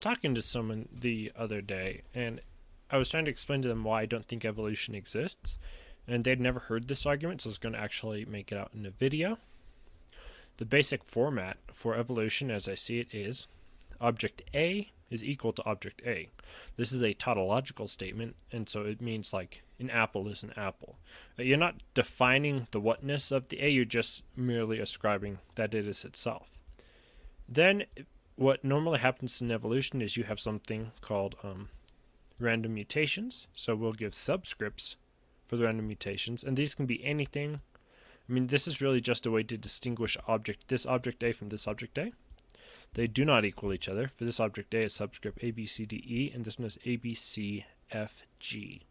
talking to someone the other day, and I was trying to explain to them why I don't think evolution exists, and they'd never heard this argument, so I was going to actually make it out in a video. The basic format for evolution, as I see it, is object A is equal to object A. This is a tautological statement, and so it means like an apple is an apple. You're not defining the whatness of the A, you're just merely ascribing that it is itself. Then what normally happens in evolution is you have something called random mutations. So we'll give subscripts for the random mutations, and these can be anything. I mean, this is really just a way to distinguish this object A from this object A. They do not equal each other. For this object A is subscript A, B, C, D, E, and this one is A, B, C, F, G.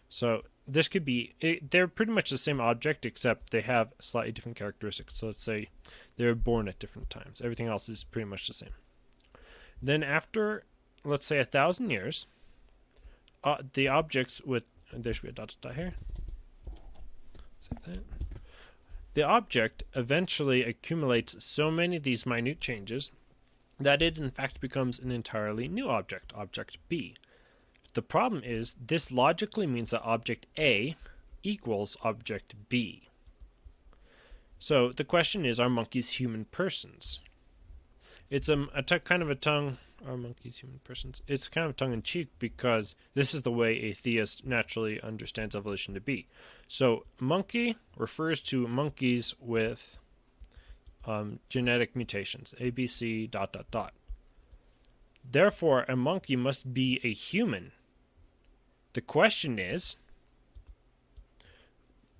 So this could be, they're pretty much the same object, except they have slightly different characteristics. So let's say they're born at different times. Everything else is pretty much the same. Then after, let's say, 1,000 years, the objects with, there should be a dot here. Save that. The object eventually accumulates so many of these minute changes that it in fact becomes an entirely new object, object B. The problem is this logically means that object A equals object B. So the question is, are monkeys human persons? It's kind of a tongue. Are monkeys human persons? It's kind of tongue-in-cheek because this is the way a theist naturally understands evolution to be. So monkey refers to monkeys with genetic mutations, A, B, C, ... Therefore, a monkey must be a human. The question is,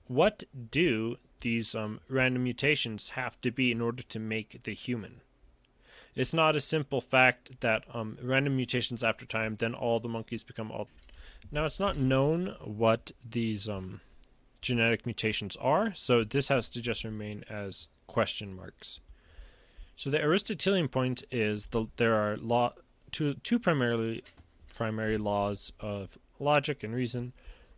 what do these random mutations have to be in order to make the human? It's not a simple fact that random mutations after time, then all the monkeys become all... Now, it's not known what these genetic mutations are, so this has to just remain as question marks. So the Aristotelian point is there are two primary laws of logic and reason,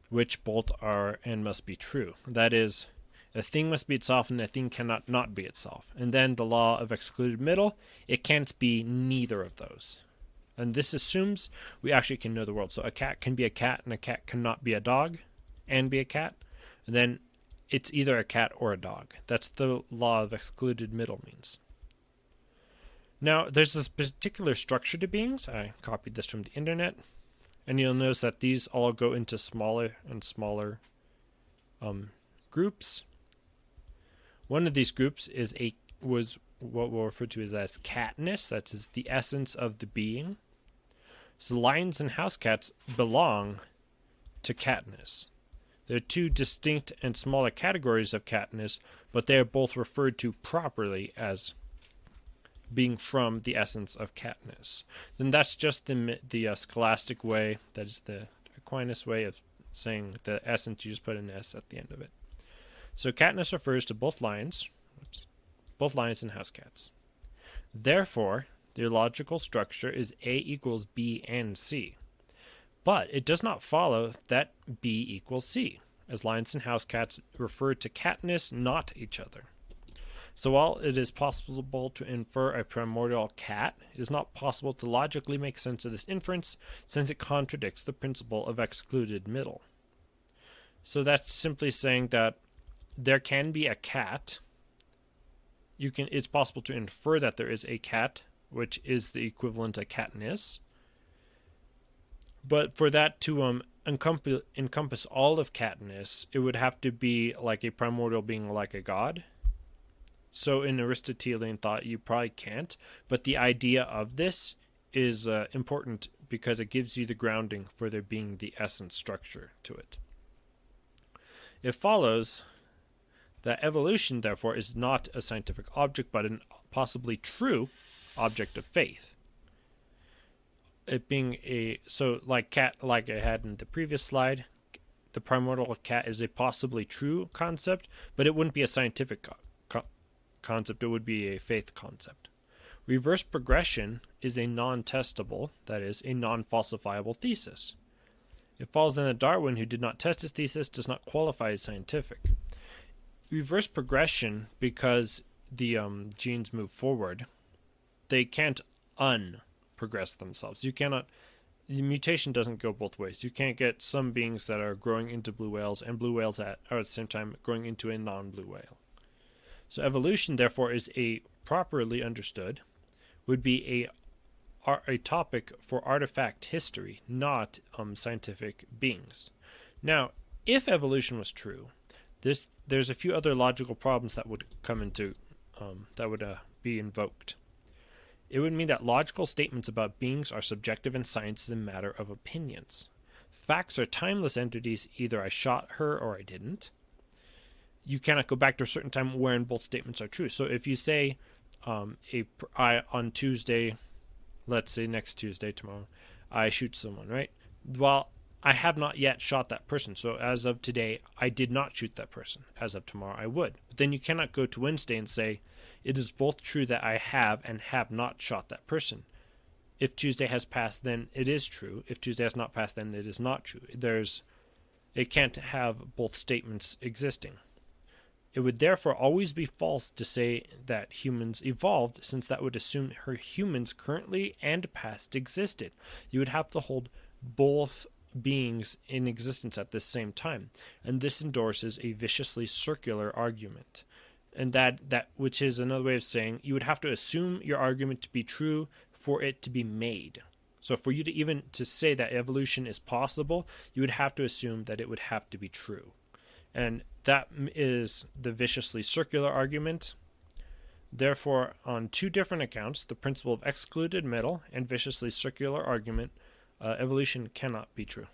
which both are and must be true. That is, a thing must be itself and a thing cannot not be itself. And then the law of excluded middle, it can't be neither of those. And this assumes we actually can know the world. So a cat can be a cat and a cat cannot be a dog and be a cat. And then it's either a cat or a dog. That's the law of excluded middle means. Now, there's this particular structure to beings. I copied this from the internet. And you'll notice that these all go into smaller and smaller groups. One of these groups was what we'll refer to as Katniss. That is the essence of the being. So lions and house cats belong to Katniss. There are two distinct and smaller categories of Katniss, but they are both referred to properly as being from the essence of Katniss. Then that's just the scholastic way, that is the Aquinas way of saying the essence, you just put an S at the end of it. So Katniss refers to both lions and house cats. Therefore, their logical structure is A equals B and C. But it does not follow that B equals C, as lions and house cats refer to Katniss, not each other. So while it is possible to infer a primordial cat, it is not possible to logically make sense of this inference, since it contradicts the principle of excluded middle. So that's simply saying that there can be a cat. It's possible to infer that there is a cat, which is the equivalent of Katniss. But for that to encompass all of Katniss, it would have to be like a primordial being like a god. So in Aristotelian thought, you probably can't. But the idea of this is important because it gives you the grounding for there being the essence structure to it. It follows that evolution, therefore, is not a scientific object, but a possibly true object of faith. It being like I had in the previous slide, the primordial cat is a possibly true concept, but it wouldn't be a scientific concept. It would be a faith concept. Reverse progression is a non-testable, that is, a non-falsifiable thesis. It follows then that Darwin, who did not test his thesis, does not qualify as scientific. Reverse progression, because the genes move forward, they can't progress themselves. You cannot. The mutation doesn't go both ways. You can't get some beings that are growing into blue whales and blue whales that are at the same time growing into a non-blue whale. So evolution, therefore, is properly understood, would be a topic for artifact history, not scientific beings. Now, if evolution was true, there's a few other logical problems that would come into be invoked. It would mean that logical statements about beings are subjective and science is a matter of opinions. Facts are timeless entities, either I shot her or I didn't. You cannot go back to a certain time wherein both statements are true. So if you say on Tuesday, let's say next Tuesday, tomorrow, I shoot someone, right? Well, I have not yet shot that person. So as of today, I did not shoot that person. As of tomorrow, I would. But then you cannot go to Wednesday and say, it is both true that I have and have not shot that person. If Tuesday has passed, then it is true. If Tuesday has not passed, then it is not true. It can't have both statements existing. It would therefore always be false to say that humans evolved, since that would assume humans currently and past existed. You would have to hold both beings in existence at the same time, and this endorses a viciously circular argument. And that which is another way of saying you would have to assume your argument to be true for it to be made. So for you to even to say that evolution is possible, you would have to assume that it would have to be true. And that is the viciously circular argument. Therefore, on two different accounts, the principle of excluded middle and viciously circular argument, evolution cannot be true.